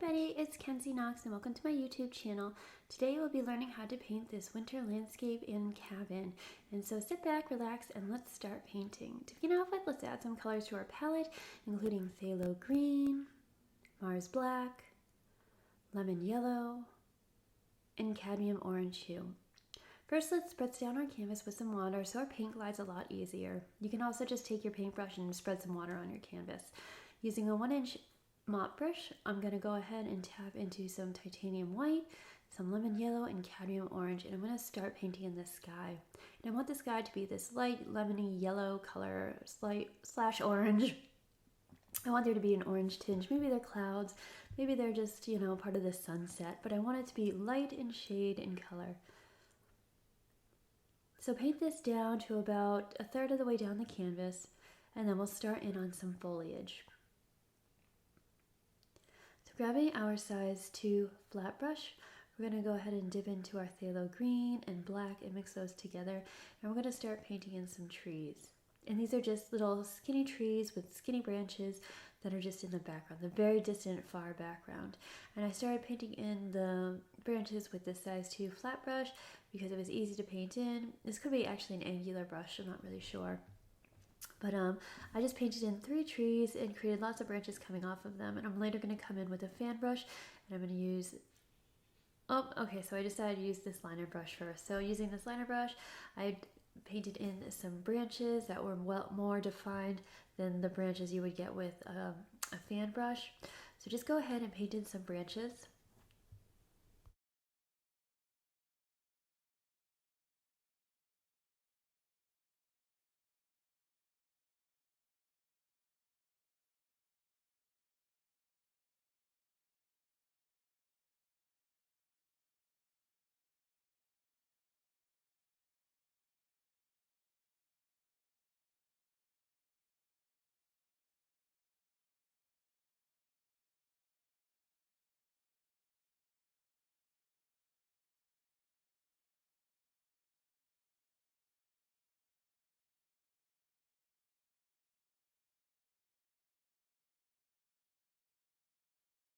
everybody, it's Kenzy Knox and welcome to my YouTube channel. Today we'll be learning how to paint this winter landscape and cabin. And so sit back, relax, and let's start painting. To begin off with, let's add some colors to our palette, including phthalo green, Mars black, lemon yellow, and cadmium orange hue. First, let's spritz down our canvas with some water so our paint glides a lot easier. You can also just take your paintbrush and spread some water on your canvas. Using a 1-inch mop brush, I'm going to go ahead and tap into some titanium white, some lemon yellow, and cadmium orange, and I'm going to start painting in the sky. And I want the sky to be this light lemony yellow color, slash orange. I want there to be an orange tinge. Maybe they're clouds, maybe they're just, part of the sunset, but I want it to be light in shade and color. So paint this down to about a third of the way down the canvas, and then we'll start in on some foliage. Grabbing our size 2 flat brush, we're going to go ahead and dip into our phthalo green and black and mix those together, and we're going to start painting in some trees. And these are just little skinny trees with skinny branches that are just in the background, the very distant far background. And I started painting in the branches with this size 2 flat brush because it was easy to paint in. This could be actually an angular brush, I'm not really sure. But I just painted in 3 trees and created lots of branches coming off of them. And I'm later going to come in with a fan brush, and I'm going to use, so I decided to use this liner brush first. So using this liner brush, I painted in some branches that were more defined than the branches you would get with a fan brush. So just go ahead and paint in some branches.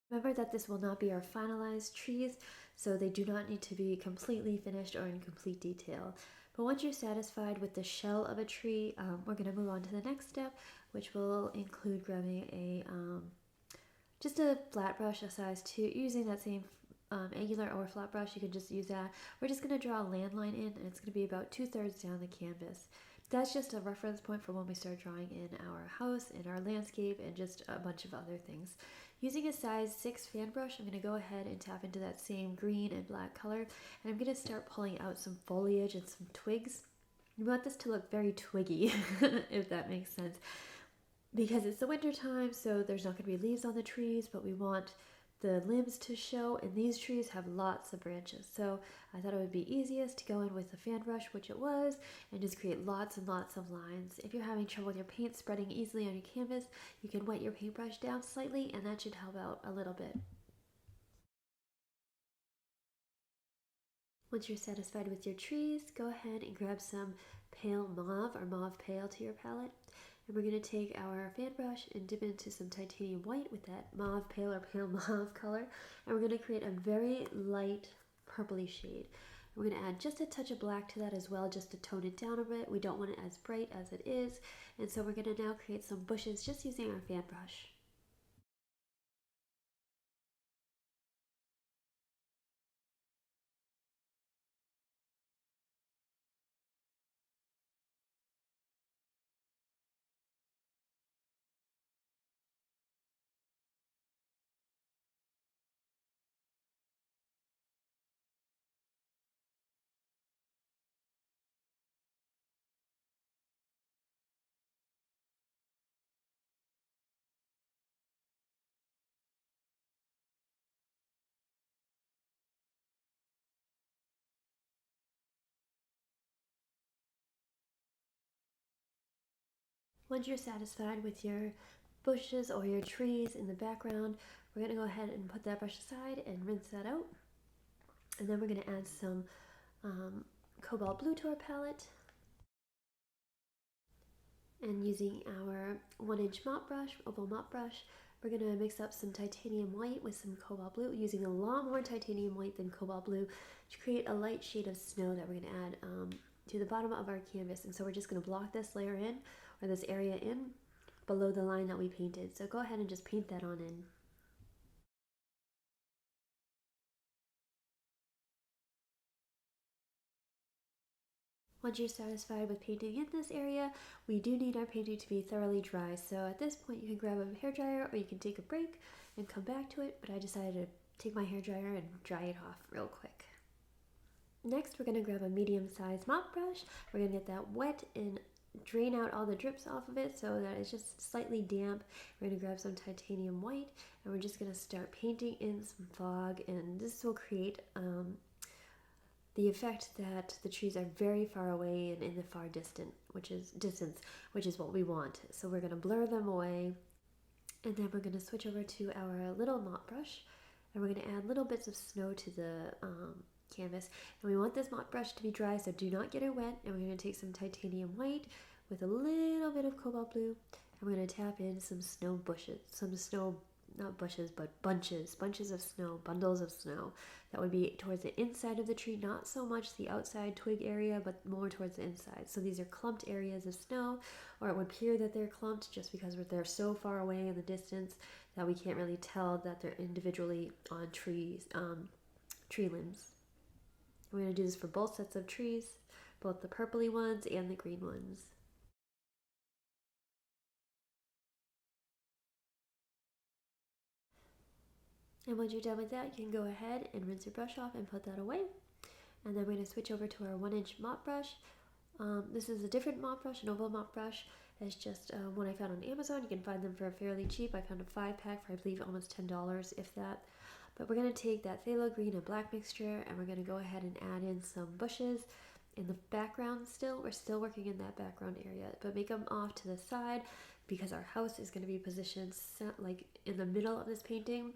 Remember that this will not be our finalized trees, so they do not need to be completely finished or in complete detail. But once you're satisfied with the shell of a tree, we're going to move on to the next step, which will include grabbing just a flat brush, a size 2, using that same angular or flat brush. You can just use that. We're just going to draw a land line in, and it's going to be about 2/3 down the canvas. That's just a reference point for when we start drawing in our house and our landscape and just a bunch of other things. Using a size 6 fan brush, I'm going to go ahead and tap into that same green and black color, and I'm going to start pulling out some foliage and some twigs. You want this to look very twiggy, if that makes sense, because it's the winter time, so there's not going to be leaves on the trees, but we want the limbs to show, and these trees have lots of branches. So I thought it would be easiest to go in with the fan brush, which it was, and just create lots and lots of lines. If you're having trouble with your paint spreading easily on your canvas, you can wet your paintbrush down slightly, and that should help out a little bit. Once you're satisfied with your trees, go ahead and grab some pale mauve or mauve pale to your palette. And we're going to take our fan brush and dip into some titanium white with that mauve pale or pale mauve color. And we're going to create a very light purpley shade. We're going to add just a touch of black to that as well, just to tone it down a bit. We don't want it as bright as it is. And so we're going to now create some bushes just using our fan brush. Once you're satisfied with your bushes or your trees in the background, we're going to go ahead and put that brush aside and rinse that out. And then we're going to add some cobalt blue to our palette. And using our 1-inch mop brush, oval mop brush, We're going to mix up some titanium white with some cobalt blue, using a lot more titanium white than cobalt blue to create a light shade of snow that we're going to add to the bottom of our canvas. And so we're just going to block this layer in, or this area in, below the line that we painted. So go ahead and just paint that on in. Once you're satisfied with painting in this area, we do need our painting to be thoroughly dry. So at this point you can grab a hairdryer or you can take a break and come back to it, but I decided to take my hairdryer and dry it off real quick. Next, we're going to grab a medium-sized mop brush. We're going to get that wet and drain out all the drips off of it so that it's just slightly damp. We're going to grab some titanium white and we're just going to start painting in some fog, and this will create the effect that the trees are very far away and in the far distance, which is what we want. So we're going to blur them away, and then we're going to switch over to our little mop brush, and we're going to add little bits of snow to the canvas. And we want this mop brush to be dry, so do not get it wet. And we're going to take some titanium white with a little bit of cobalt blue, and we're going to tap in some snow bushes, not bushes, but bunches of snow, bundles of snow. That would be towards the inside of the tree, not so much the outside twig area, but more towards the inside. So these are clumped areas of snow, or it would appear that they're clumped just because they're so far away in the distance that we can't really tell that they're individually on trees, tree limbs. We're going to do this for both sets of trees, both the purpley ones and the green ones. And once you're done with that, you can go ahead and rinse your brush off and put that away. And then we're going to switch over to our 1-inch mop brush. This is a different mop brush, an oval mop brush. It's just one I found on Amazon. You can find them for fairly cheap. I found a 5-pack for, I believe, almost $10, if that. But we're going to take that phthalo green and black mixture, and we're going to go ahead and add in some bushes in the background still. We're still working in that background area, but make them off to the side because our house is going to be positioned like in the middle of this painting.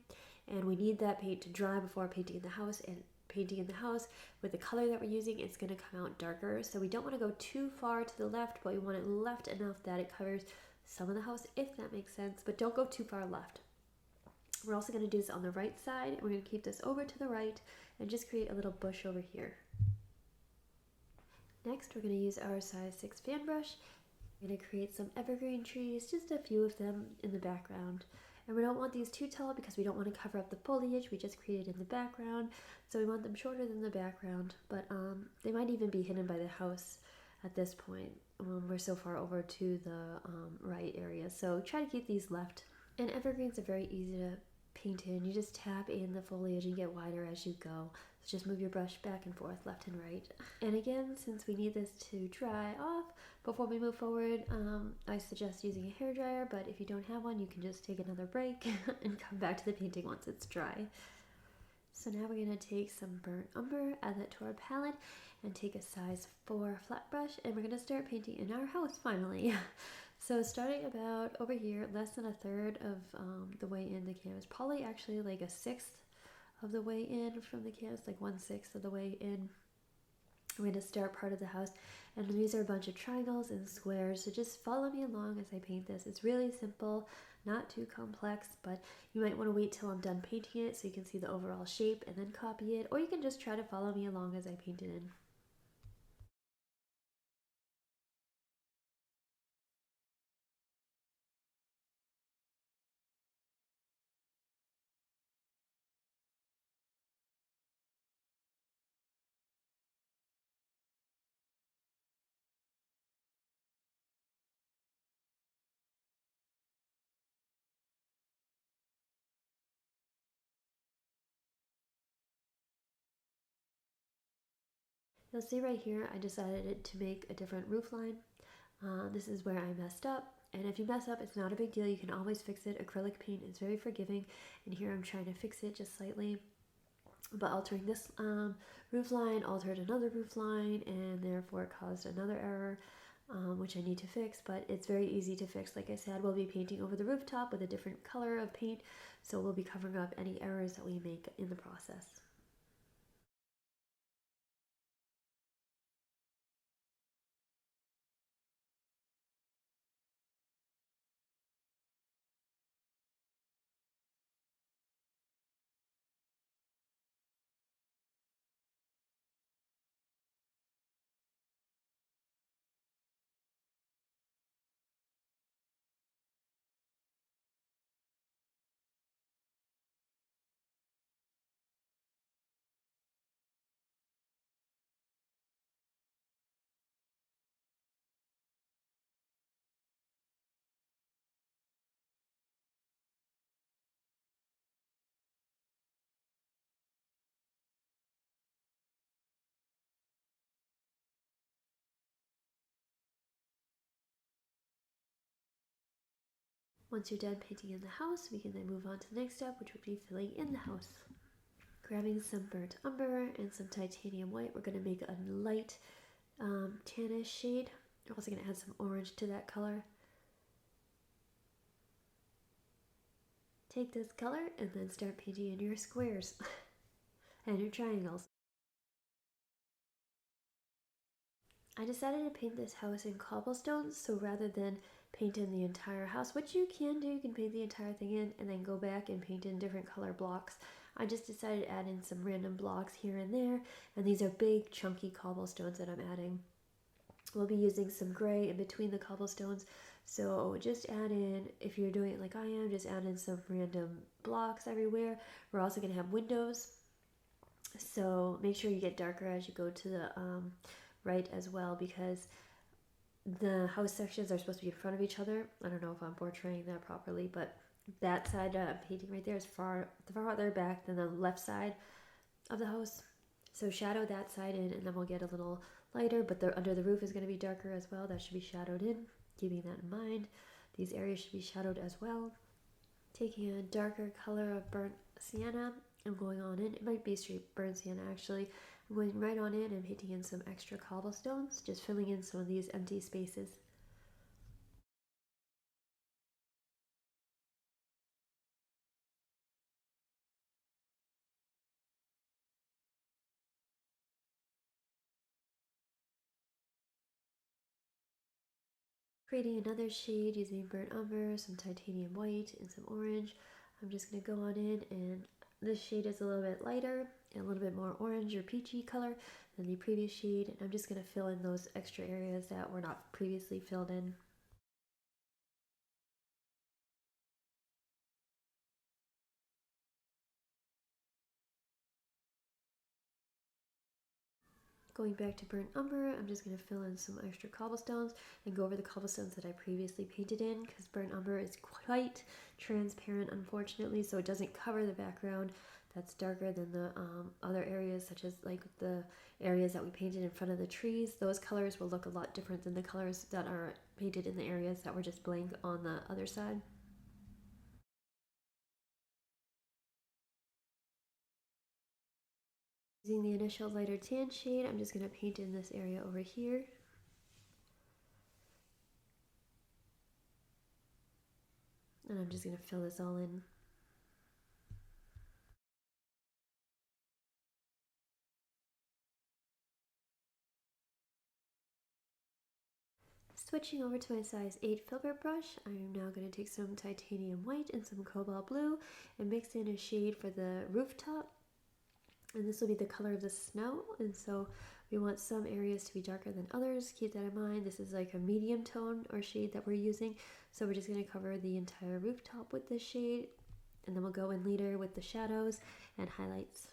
And we need that paint to dry before painting in the house, and painting in the house with the color that we're using, it's going to come out darker. So we don't want to go too far to the left, but we want it left enough that it covers some of the house, if that makes sense, but don't go too far left. We're also going to do this on the right side, and we're going to keep this over to the right and just create a little bush over here. Next, we're going to use our size 6 fan brush. We're going to create some evergreen trees, just a few of them in the background. And we don't want these too tall because we don't want to cover up the foliage we just created in the background. So we want them shorter than the background, but they might even be hidden by the house at this point. We're so far over to the right area. So try to keep these left. And evergreens are very easy to paint in. You just tap in the foliage and get wider as you go. So just move your brush back and forth, left and right. And again, since we need this to dry off before we move forward, I suggest using a hairdryer, but if you don't have one, you can just take another break and come back to the painting once it's dry. So now we're going to take some burnt umber, add that to our palette, and take a size 4 flat brush, and we're going to start painting in our house finally. So starting about over here, less than a third of the way in the canvas, probably actually like a sixth of the way in from the canvas, like 1/6 of the way in. We're going to start part of the house, and these are a bunch of triangles and squares, so just follow me along as I paint this. It's really simple, not too complex, but you might want to wait till I'm done painting it so you can see the overall shape and then copy it, or you can just try to follow me along as I paint it in. You'll see right here I decided to make a different roof line. This is where I messed up, and if you mess up, it's not a big deal. You can always fix it. Acrylic paint is very forgiving, and here I'm trying to fix it just slightly. But altering this roof line altered another roof line, and therefore caused another error, which I need to fix, but it's very easy to fix. Like I said, we'll be painting over the rooftop with a different color of paint, so we'll be covering up any errors that we make in the process. Once you're done painting in the house, we can then move on to the next step, which would be filling in the house. Grabbing some burnt umber and some titanium white, we're going to make a light tannish shade. We're also going to add some orange to that color. Take this color and then start painting in your squares and your triangles. I decided to paint this house in cobblestones, so rather than paint in the entire house, which you can do, you can paint the entire thing in and then go back and paint in different color blocks. I just decided to add in some random blocks here and there, and these are big chunky cobblestones that I'm adding. We'll be using some gray in between the cobblestones, so just add in, if you're doing it like I am, just add in some random blocks everywhere. We're also going to have windows, so make sure you get darker as you go to the right as well, because the house sections are supposed to be in front of each other. I don't know if I'm portraying that properly, but that side painting right there is farther back than the left side of the house. So shadow that side in, and then we'll get a little lighter, but under the roof is going to be darker as well. That should be shadowed in, keeping that in mind. These areas should be shadowed as well. Taking a darker color of burnt sienna, I'm going on in. It might be straight burnt sienna actually. I'm going right on in and painting in some extra cobblestones, just filling in some of these empty spaces. Creating another shade using burnt umber, some titanium white, and some orange. I'm just going to go on in, and this shade is a little bit lighter and a little bit more orange or peachy color than the previous shade, and I'm just going to fill in those extra areas that were not previously filled in. Going back to burnt umber, I'm just going to fill in some extra cobblestones and go over the cobblestones that I previously painted in, because burnt umber is quite transparent unfortunately, so it doesn't cover the background that's darker than the other areas, such as like the areas that we painted in front of the trees. Those colors will look a lot different than the colors that are painted in the areas that were just blank on the other side. Using the initial lighter tan shade, I'm just going to paint in this area over here. And I'm just going to fill this all in. Switching over to my size 8 filbert brush, I am now going to take some titanium white and some cobalt blue and mix in a shade for the rooftop. And this will be the color of the snow, and so we want some areas to be darker than others. Keep that in mind. This is like a medium tone or shade that we're using, so we're just going to cover the entire rooftop with this shade, and then we'll go in later with the shadows and highlights.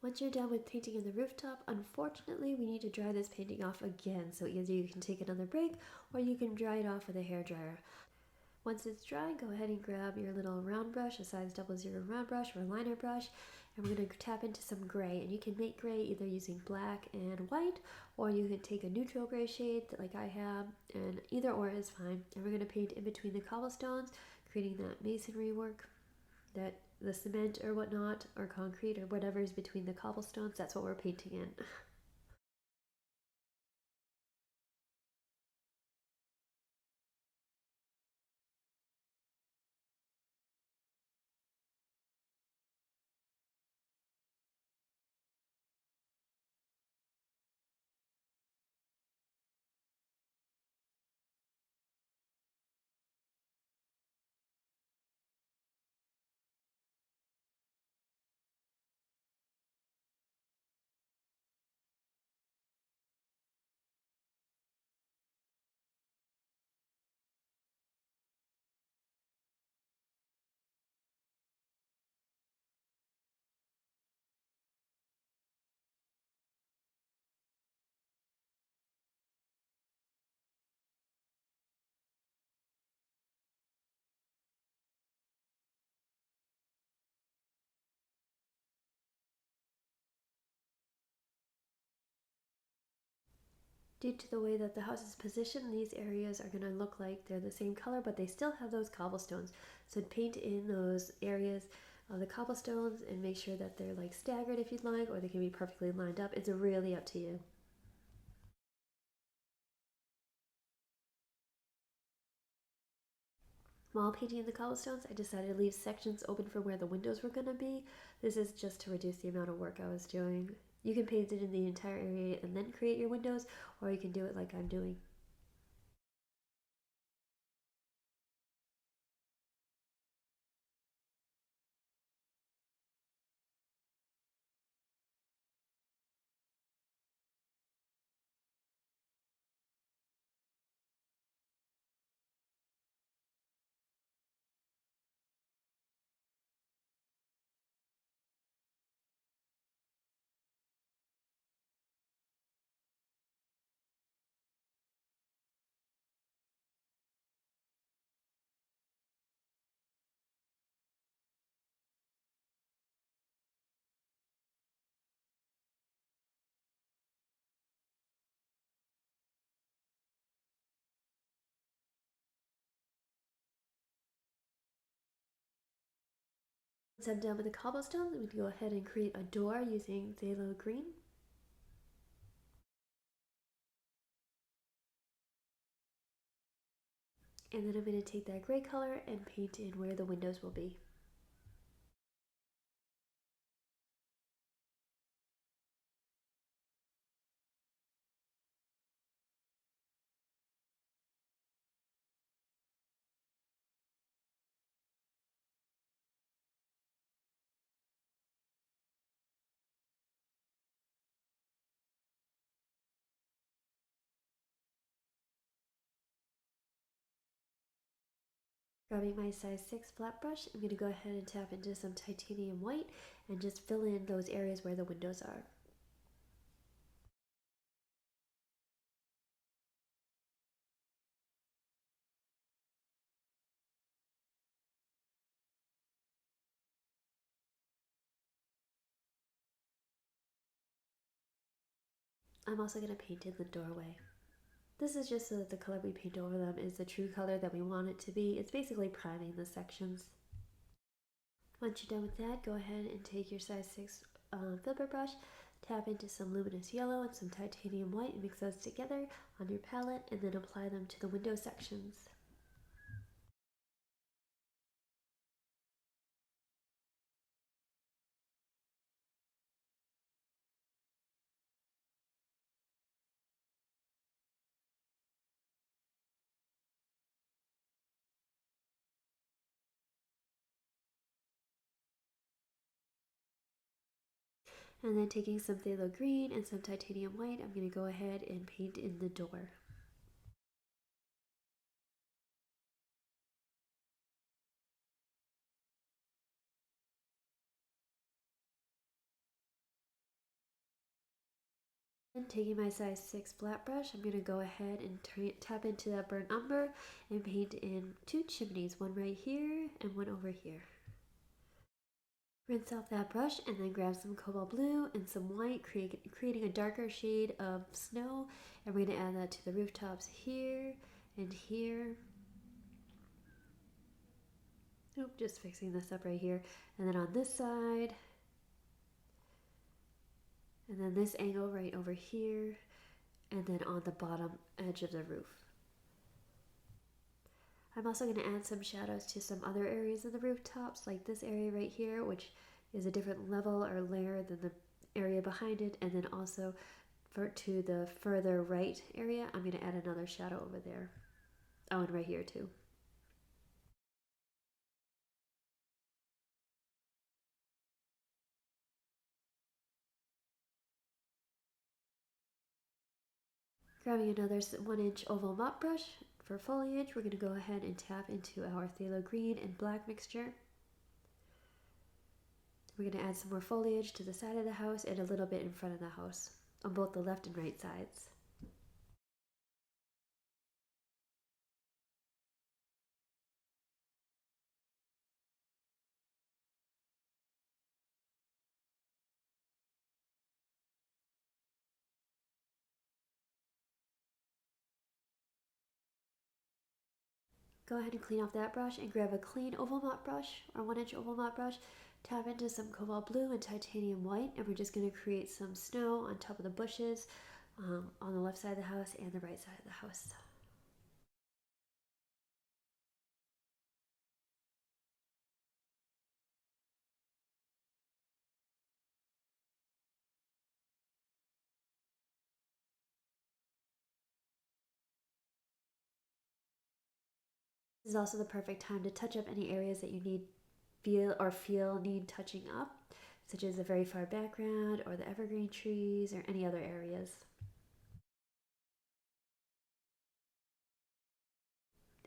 Once you're done with painting in the rooftop, unfortunately we need to dry this painting off again, so either you can take another break or you can dry it off with a hairdryer. Once it's dry, go ahead and grab your little round brush, a size 00 round brush or a liner brush, and we're going to tap into some gray. And you can make gray either using black and white, or you can take a neutral gray shade like I have, and either or is fine. And we're going to paint in between the cobblestones, creating that masonry work, that the cement or whatnot, or concrete or whatever is between the cobblestones. That's what we're painting in. Due to the way that the house is positioned, these areas are going to look like they're the same color, but they still have those cobblestones. So paint in those areas of the cobblestones and make sure that they're like staggered if you'd like, or they can be perfectly lined up. It's really up to you. While painting the cobblestones, I decided to leave sections open for where the windows were going to be. This is just to reduce the amount of work I was doing. You can paint it in the entire area and then create your windows, or you can do it like I'm doing. Once I'm done with the cobblestones, I'm going to go ahead and create a door using phthalo green. And then I'm going to take that gray color and paint in where the windows will be. Grabbing my size 6 flat brush, I'm going to go ahead and tap into some titanium white and just fill in those areas where the windows are. I'm also going to paint in the doorway. This is just so that the color we paint over them is the true color that we want it to be. It's basically priming the sections. Once you're done with that, go ahead and take your size 6 filbert brush, tap into some luminous yellow and some titanium white and mix those together on your palette and then apply them to the window sections. And then taking some phthalo green and some titanium white, I'm going to go ahead and paint in the door. And taking my size 6 flat brush, I'm going to go ahead and tap into that burnt umber and paint in 2 chimneys, one right here and one over here. Rinse off that brush and then grab some cobalt blue and some white, creating a darker shade of snow. And we're going to add that to the rooftops here and here. Oop, just fixing this up right here. And then on this side. And then this angle right over here. And then on the bottom edge of the roof. I'm also going to add some shadows to some other areas of the rooftops, like this area right here, which is a different level or layer than the area behind it. And then also to the further right area, I'm going to add another shadow over there. Oh, and right here too. Grabbing another 1-inch oval mop brush for foliage, we're going to go ahead and tap into our phthalo green and black mixture. We're going to add some more foliage to the side of the house and a little bit in front of the house, on both the left and right sides. Go ahead and clean off that brush and grab a clean oval mop brush or 1-inch oval mop brush. Tap into some cobalt blue and titanium white, and we're just going to create some snow on top of the bushes on the left side of the house and the right side of the house. This is also the perfect time to touch up any areas that you feel need touching up, such as the very far background or the evergreen trees or any other areas.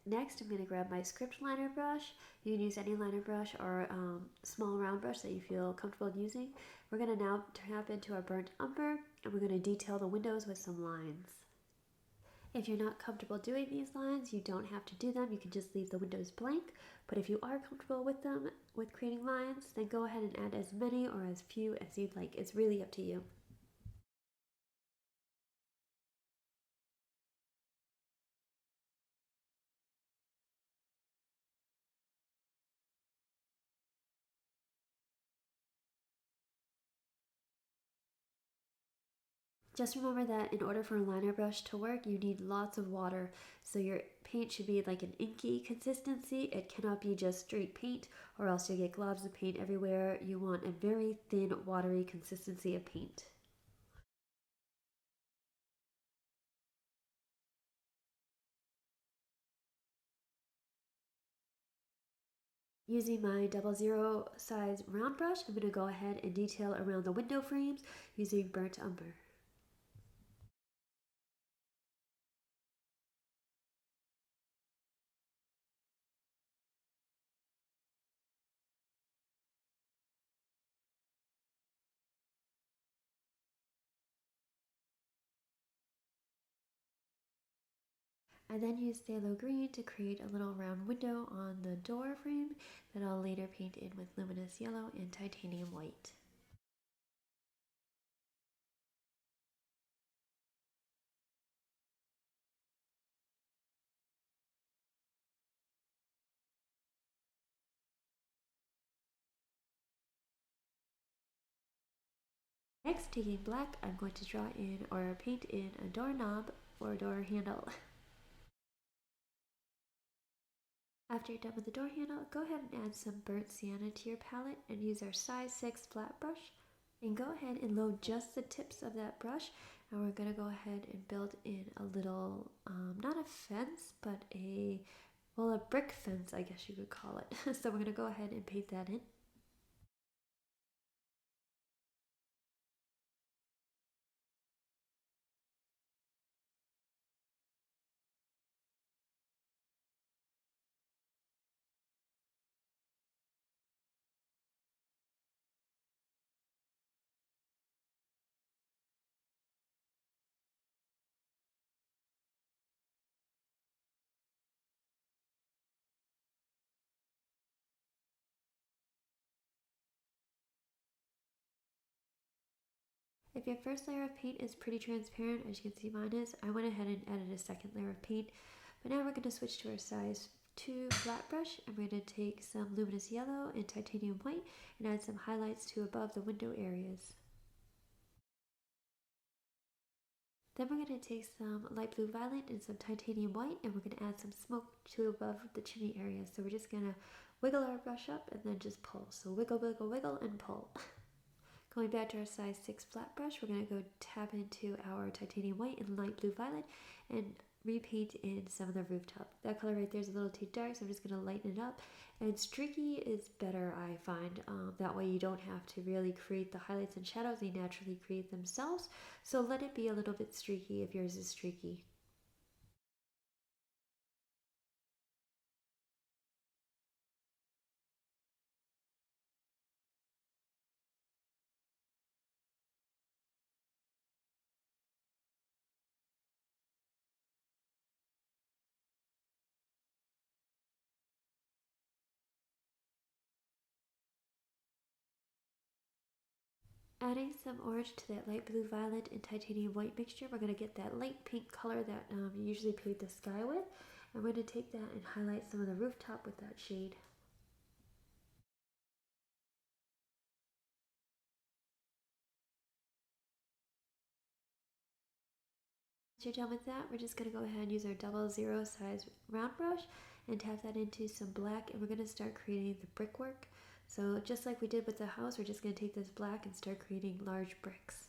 Next, I'm going to grab my script liner brush. You can use any liner brush or small round brush that you feel comfortable using. We're going to now tap into our burnt umber, and we're going to detail the windows with some lines. If you're not comfortable doing these lines, you don't have to do them. You can just leave the windows blank. But if you are comfortable with them, with creating lines, then go ahead and add as many or as few as you'd like. It's really up to you. Just remember that in order for a liner brush to work, you need lots of water. So your paint should be like an inky consistency. It cannot be just straight paint, or else you'll get globs of paint everywhere. You want a very thin, watery consistency of paint. Using my 00 size round brush, I'm going to go ahead and detail around the window frames using burnt umber. I then use phthalo green to create a little round window on the door frame that I'll later paint in with luminous yellow and titanium white. Next, taking black, I'm going to draw in or paint in a doorknob or door handle. After you're done with the door handle, go ahead and add some burnt sienna to your palette and use our size 6 flat brush. And go ahead and load just the tips of that brush, and we're going to go ahead and build in a little, not a fence, but a brick fence, I guess you could call it. So we're going to go ahead and paint that in. If your first layer of paint is pretty transparent, as you can see mine is, I went ahead and added a second layer of paint. But now we're going to switch to our size 2 flat brush, and we're going to take some luminous yellow and titanium white and add some highlights to above the window areas. Then we're going to take some light blue violet and some titanium white, and we're going to add some smoke to above the chimney area. So we're just going to wiggle our brush up and then just pull. So wiggle, wiggle, wiggle, and pull. Going back to our size 6 flat brush, we're going to go tap into our titanium white and light blue violet and repaint in some of the rooftop. That color right there is a little too dark, so I'm just going to lighten it up. And streaky is better, I find. That way you don't have to really create the highlights and shadows. They naturally create themselves. So let it be a little bit streaky if yours is streaky. Adding some orange to that light blue violet and titanium white mixture, we're going to get that light pink color that you usually paint the sky with. I'm going to take that and highlight some of the rooftop with that shade. Once you're done with that, we're just going to go ahead and use our 00 size round brush and tap that into some black, and we're going to start creating the brickwork. So just like we did with the house, we're just going to take this black and start creating large bricks.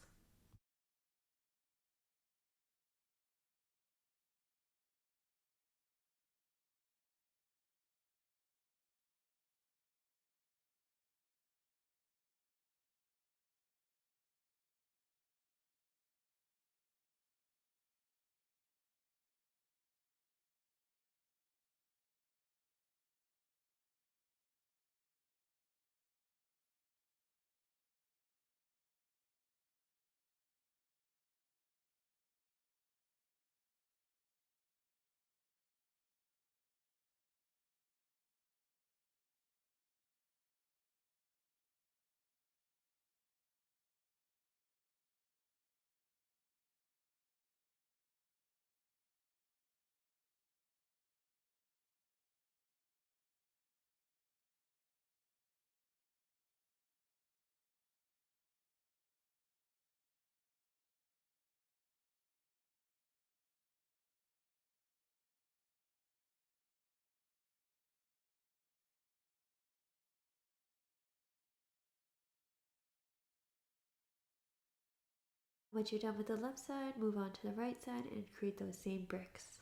Once you're done with the left side, move on to the right side and create those same bricks.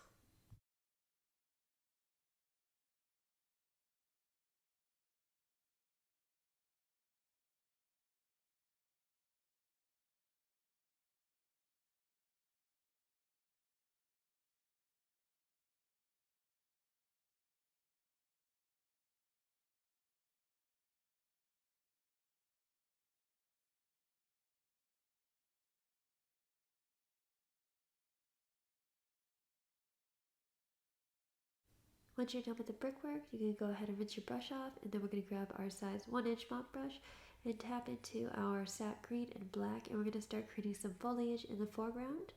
Once you're done with the brickwork, you can go ahead and rinse your brush off, and then we're going to grab our size 1-inch mop brush and tap into our sap green and black, and we're going to start creating some foliage in the foreground.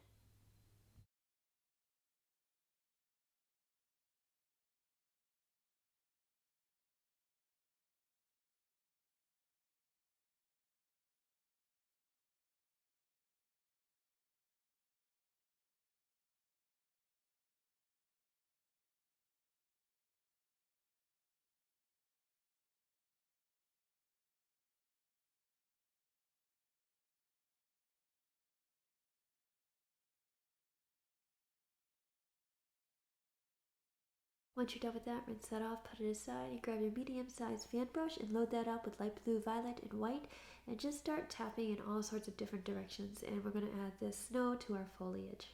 Once you're done with that, rinse that off, put it aside, and grab your medium-sized fan brush and load that up with light blue, violet, and white, and just start tapping in all sorts of different directions. And we're going to add this snow to our foliage.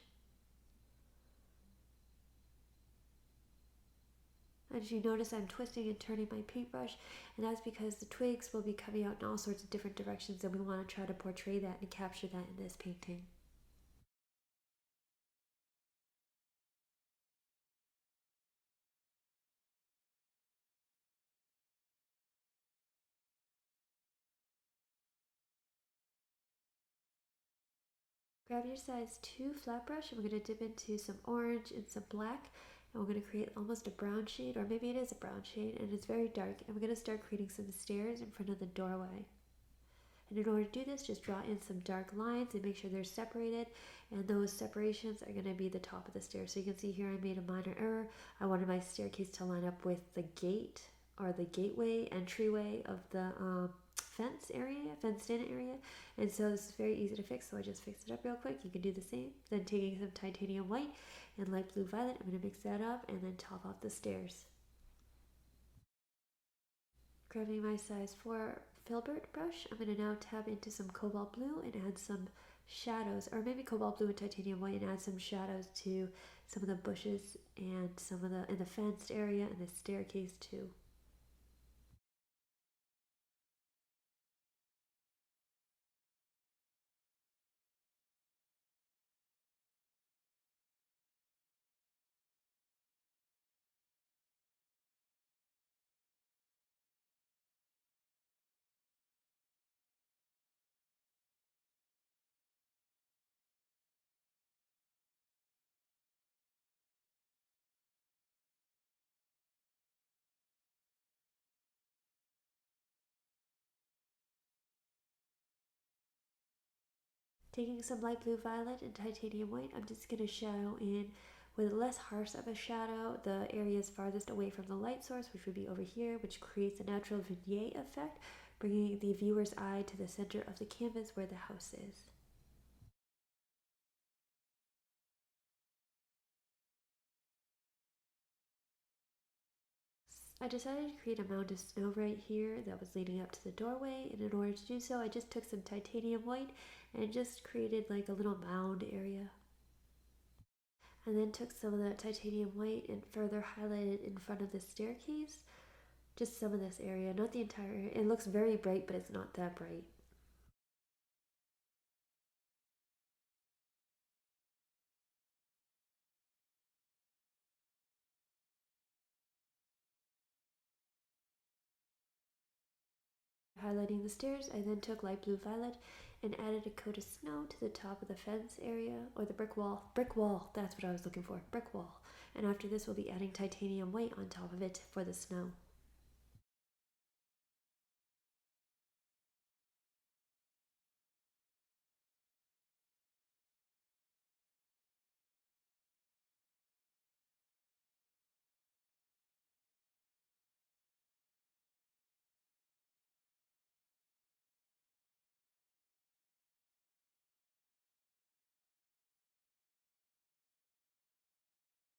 As you notice, I'm twisting and turning my paintbrush, and that's because the twigs will be coming out in all sorts of different directions, and we want to try to portray that and capture that in this painting. Grab your size 2 flat brush, and we're going to dip into some orange and some black, and we're going to create almost a brown shade, or maybe it is a brown shade, and it's very dark, and we're going to start creating some stairs in front of the doorway. And in order to do this, just draw in some dark lines and make sure they're separated, and those separations are going to be the top of the stairs. So you can see here I made a minor error. I wanted my staircase to line up with the gate or the gateway entryway of the fenced in area, and so this is very easy to fix, so I just fixed it up real quick. You can do the same. Then taking some titanium white and light blue violet, I'm going to mix that up and then top off the stairs. Grabbing my size 4 filbert brush, I'm going to now tap into some cobalt blue and add some shadows, or maybe cobalt blue and titanium white, and add some shadows to some of the bushes and some of the in the fenced area and the staircase too. Taking some light blue violet and titanium white, I'm just going to shadow in with less harsh of a shadow the areas farthest away from the light source, which would be over here, which creates a natural vignette effect, bringing the viewer's eye to the center of the canvas where the house is. I decided to create a mound of snow right here that was leading up to the doorway, and in order to do so I just took some titanium white and just created like a little mound area. And then took some of that titanium white and further highlighted in front of the staircase. Just some of this area, not the entire area. It looks very bright, but it's not that bright. Highlighting the stairs, I then took light blue violet and added a coat of snow to the top of the fence area, or the brick wall. Brick wall, that's what I was looking for, brick wall. And after this, we'll be adding titanium white on top of it for the snow.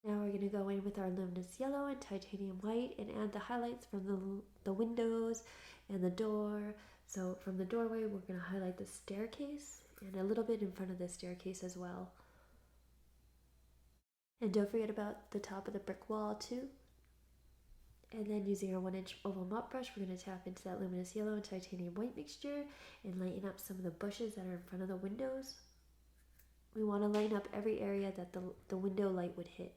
Now we're going to go in with our luminous yellow and titanium white and add the highlights from the windows and the door. So from the doorway, we're going to highlight the staircase and a little bit in front of the staircase as well. And don't forget about the top of the brick wall too. And then using our 1-inch oval mop brush, we're going to tap into that luminous yellow and titanium white mixture and lighten up some of the bushes that are in front of the windows. We want to lighten up every area that the window light would hit.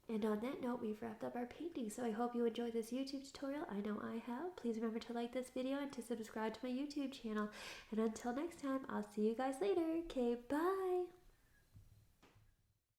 And on that note, we've wrapped up our painting, so I hope you enjoyed this YouTube tutorial. I know I have. Please remember to like this video and to subscribe to my YouTube channel. And until next time, I'll see you guys later. Okay, bye!